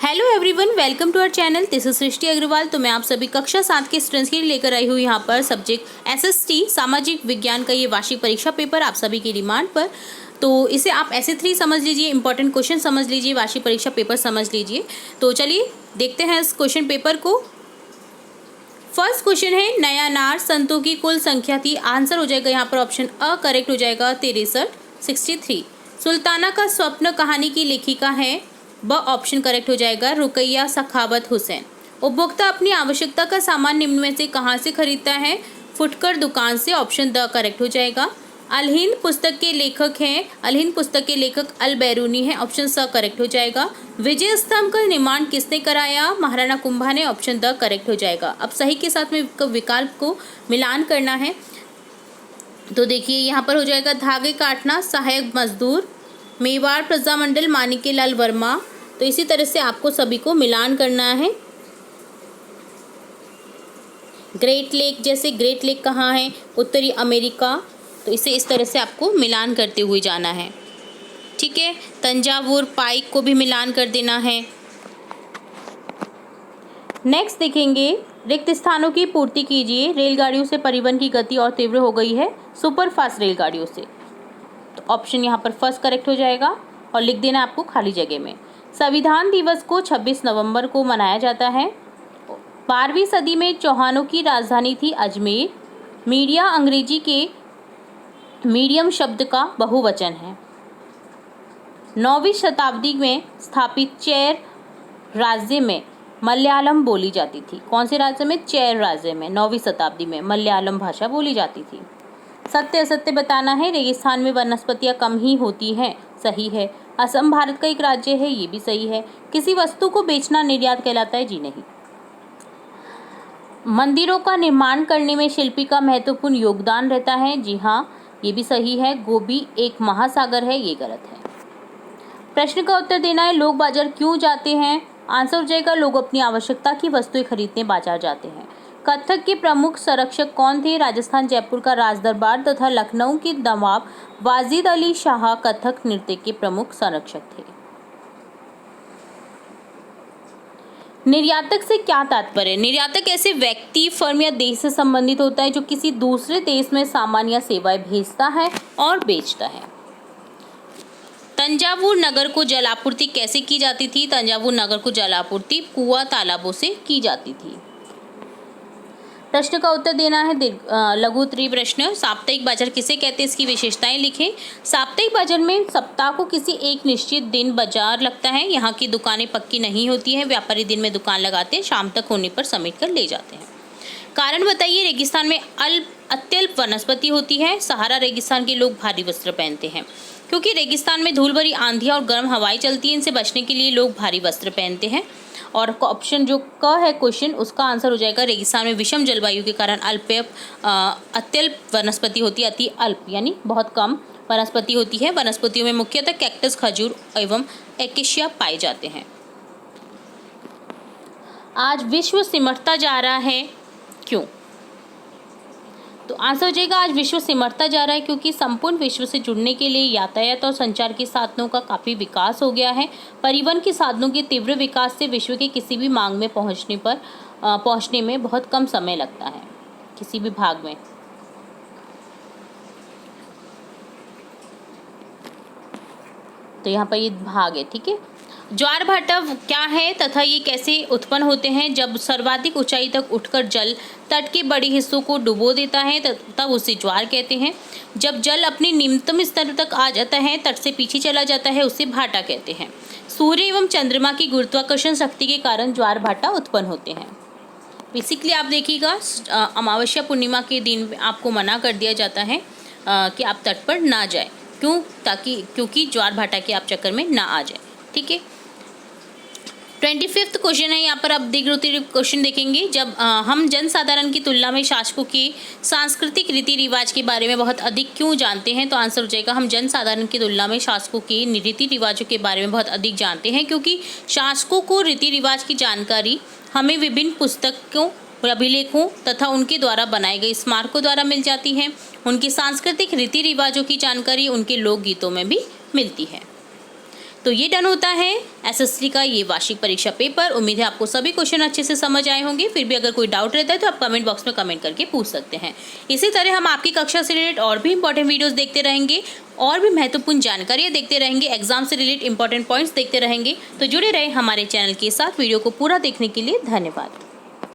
Hello everyone, welcome to our channel. This is Srishti Agarwal. तो मैं आप सभी कक्षा 7 के स्टूडेंट्स के लिए लेकर आई हूँ यहाँ पर सब्जेक्ट एसएसटी सामाजिक विज्ञान का ये वार्षिक परीक्षा पेपर आप सभी की डिमांड पर। तो इसे आप ऐसे 3 समझ लीजिए, इंपॉर्टेंट क्वेश्चन समझ लीजिए, वार्षिक परीक्षा पेपर समझ लीजिए। तो चलिए देखते हैं इस क्वेश्चन पेपर को। फर्स्ट क्वेश्चन है, नया नार संतों की कुल संख्या थी। आंसर हो जाएगा यहाँ पर ऑप्शन अ करेक्ट हो जाएगा 63। सुल्ताना का स्वप्न कहानी की लेखिका है, ब ऑप्शन करेक्ट हो जाएगा रुकैया सखावत हुसैन। उपभोक्ता अपनी आवश्यकता का सामान निम्न में से कहाँ से खरीदता है? फुटकर दुकान से, ऑप्शन द करेक्ट हो जाएगा। अलहिंद पुस्तक के लेखक हैं, अलहिंद पुस्तक के लेखक अल बैरूनी है, ऑप्शन स करेक्ट हो जाएगा। विजय स्तंभ का निर्माण किसने कराया? महाराणा कुंभा ने, ऑप्शन द करेक्ट हो जाएगा। अब सही के साथ में विकल्प को मिलान करना है। तो देखिए यहाँ पर हो जाएगा धागे काटना सहायक मजदूर, मेवाड़ प्रजामंडल माणिक्य लाल वर्मा। तो इसी तरह से आपको सभी को मिलान करना है। ग्रेट लेक, जैसे ग्रेट लेक कहाँ है? उत्तरी अमेरिका। तो इसे इस तरह से आपको मिलान करते हुए जाना है, ठीक है। तंजावुर पाइक को भी मिलान कर देना है। नेक्स्ट देखेंगे, रिक्त स्थानों की पूर्ति कीजिए। रेलगाड़ियों से परिवहन की गति और तीव्र हो गई है सुपरफास्ट रेलगाड़ियों से। तो ऑप्शन यहाँ पर फर्स्ट करेक्ट हो जाएगा और लिख देना आपको खाली जगह में। संविधान दिवस को 26 नवंबर को मनाया जाता है। 12वीं सदी में चौहानों की राजधानी थी अजमेर। मीडिया अंग्रेजी के मीडियम शब्द का बहुवचन है। 9वीं शताब्दी में स्थापित चेर राज्य में मलयालम बोली जाती थी। कौन से राज्य में? चेर राज्य में 9वीं शताब्दी में मलयालम भाषा बोली जाती थी। सत्य असत्य बताना है। रेगिस्तान में वनस्पतियां कम ही होती हैं, सही है। असम भारत का एक राज्य है, ये भी सही है। किसी वस्तु को बेचना निर्यात कहलाता है, जी नहीं। मंदिरों का निर्माण करने में शिल्पी का महत्वपूर्ण योगदान रहता है, जी हाँ, ये भी सही है। गोभी एक महासागर है, ये गलत है। प्रश्न का उत्तर देना है, लोग बाजार क्यों जाते हैं? आंसर हो जाएगा लोग अपनी आवश्यकता की वस्तुएं खरीदने बाजार जाते हैं। कथक के प्रमुख संरक्षक कौन थे? राजस्थान जयपुर का राजदरबार तथा लखनऊ के नवाब वाजिद अली शाह कथक नृत्य के प्रमुख संरक्षक थे। निर्यातक से क्या तात्पर्य? निर्यातक ऐसे व्यक्ति, फर्म या देश से संबंधित होता है जो किसी दूसरे देश में सामान या सेवाएं भेजता है और बेचता है। तंजावुर नगर को जलापूर्ति कैसे की जाती थी? तंजावुर नगर को जलापूर्ति कुआं तालाबों से की जाती थी। प्रश्न का उत्तर देना है लघु उत्तरीय प्रश्न। साप्ताहिक बाजार किसे कहते हैं? इसकी विशेषताएं लिखें। साप्ताहिक बाजार में सप्ताह को किसी एक निश्चित दिन बाजार लगता है। यहाँ की दुकानें पक्की नहीं होती हैं, व्यापारी दिन में दुकान लगाते हैं, शाम तक होने पर समेट कर ले जाते हैं। कारण बताइए। रेगिस्तान में अत्यल्प वनस्पति होती है। सहारा रेगिस्तान के लोग भारी वस्त्र पहनते हैं क्योंकि रेगिस्तान में धूल भरी आंधियां और गर्म हवाएं चलती हैं। इनसे बचने के लिए लोग भारी वस्त्र पहनते हैं। और ऑप्शन जो क है क्वेश्चन, उसका आंसर हो जाएगा रेगिस्तान में विषम जलवायु के कारण अत्यल्प वनस्पति होती है। अति अल्प यानी बहुत कम वनस्पति होती है। वनस्पतियों में मुख्यतः कैक्टस, खजूर एवं एकेशिया पाए जाते हैं। आज विश्व सिमटता जा रहा है, क्यों? तो आंसर हो जाएगा आज विश्व सिमटता जा रहा है क्योंकि संपूर्ण विश्व से जुड़ने के लिए यातायात और संचार के साधनों का काफ़ी विकास हो गया है। परिवहन के साधनों के तीव्र विकास से विश्व के किसी भी मांग में पहुंचने में बहुत कम समय लगता है, किसी भी भाग में। तो यहाँ पर ये भाग है, ठीक है। ज्वार भाटा क्या है तथा ये कैसे उत्पन्न होते हैं? जब सर्वाधिक ऊंचाई तक उठकर जल तट के बड़े हिस्सों को डुबो देता है तब उसे ज्वार कहते हैं। जब जल अपने निम्नतम स्तर तक आ जाता है, तट से पीछे चला जाता है, उसे भाटा कहते हैं। सूर्य एवं चंद्रमा की गुरुत्वाकर्षण शक्ति के कारण ज्वार भाटा उत्पन्न होते हैं। बेसिकली आप देखिएगा, अमावस्या पूर्णिमा के दिन आपको मना कर दिया जाता है कि आप तट पर ना जाए। क्यों? क्योंकि ज्वार भाटा के आप चक्कर में ना आ जाए, ठीक है। 25वां क्वेश्चन है, यहाँ पर आप क्वेश्चन देखेंगे। जब हम जनसाधारण की तुलना में शासकों के सांस्कृतिक रीति रिवाज के बारे में बहुत अधिक क्यों जानते हैं? तो आंसर हो जाएगा हम जनसाधारण की तुलना में शासकों के रीति रिवाजों के बारे में बहुत अधिक जानते हैं क्योंकि शासकों को रीति रिवाज की जानकारी हमें विभिन्न पुस्तकों, अभिलेखों तथा उनके द्वारा बनाए गए स्मारकों द्वारा मिल जाती है। उनकी सांस्कृतिक रीति रिवाजों की जानकारी उनके लोकगीतों में भी मिलती है। तो ये डन होता है एसएसटी का ये वार्षिक परीक्षा पेपर। उम्मीद है आपको सभी क्वेश्चन अच्छे से समझ आए होंगे। फिर भी अगर कोई डाउट रहता है तो आप कमेंट बॉक्स में कमेंट करके पूछ सकते हैं। इसी तरह हम आपकी कक्षा से रिलेटेड और भी इंपॉर्टेंट वीडियोस देखते रहेंगे और भी महत्वपूर्ण जानकारियाँ देखते रहेंगे, एग्जाम से रिलेटेड इंपॉर्टेंट पॉइंट्स देखते रहेंगे। तो जुड़े रहे हमारे चैनल के साथ। वीडियो को पूरा देखने के लिए धन्यवाद।